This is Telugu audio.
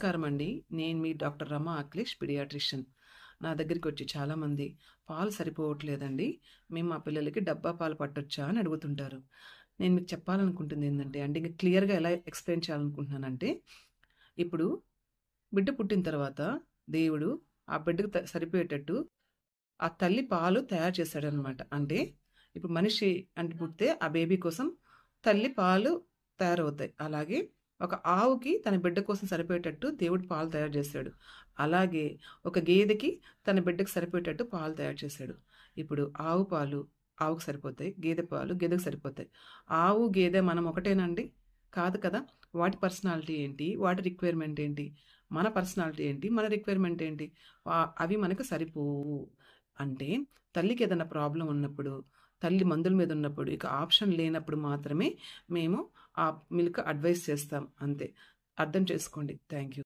నమస్కారం అండి. నేను మీ డాక్టర్ రమా అఖిలేష్ పీడియాట్రిషియన్. నా దగ్గరికి వచ్చి చాలామంది పాలు సరిపోవట్లేదండి. మేము మా పిల్లలకి డబ్బా పాలు పట్టొచ్చా అని అడుగుతుంటారు. నేను మీకు చెప్పాలనుకుంటుంది ఏందంటే అండి, ఇంక క్లియర్‌గా ఎలా ఎక్స్‌ప్లెయిన్ చేయాలనుకుంటున్నానంటే, ఇప్పుడు బిడ్డ పుట్టిన తర్వాత దేవుడు ఆ బిడ్డకు సరిపోయేటట్టు ఆ తల్లి పాలు తయారు చేశాడనమాట. అంటే ఇప్పుడు మనిషి అంటే పుడితే ఆ బేబీ కోసం తల్లి పాలు తయారవుతాయి. అలాగే ఒక ఆవుకి తన బిడ్డ కోసం సరిపోయేటట్టు దేవుడు పాలు తయారు చేశాడు. అలాగే ఒక గేదెకి తన బిడ్డకి సరిపోయేటట్టు పాలు తయారు చేశాడు. ఇప్పుడు ఆవు పాలు ఆవుకు సరిపోతాయి. గేదె పాలు గేదెకు సరిపోతాయి. ఆవు, గేదె మనం ఒకటేనండి? కాదు కదా! వాటి పర్సనాలిటీ ఏంటి? వాటి రిక్వైర్మెంట్ ఏంటి? మన పర్సనాలిటీ ఏంటి? మన రిక్వైర్మెంట్ ఏంటి? అవి మనకు సరిపోవు. అంటే తల్లికి ఏదైనా ప్రాబ్లమ్ ఉన్నప్పుడు, తల్లి మందుల మీద ఉన్నప్పుడు, ఇక ఆప్షన్ లేనప్పుడు మాత్రమే మేము ఆ మిల్క్ అడ్వైస్ చేస్తాం అంతే. అర్థం చేసుకోండి. Thank you.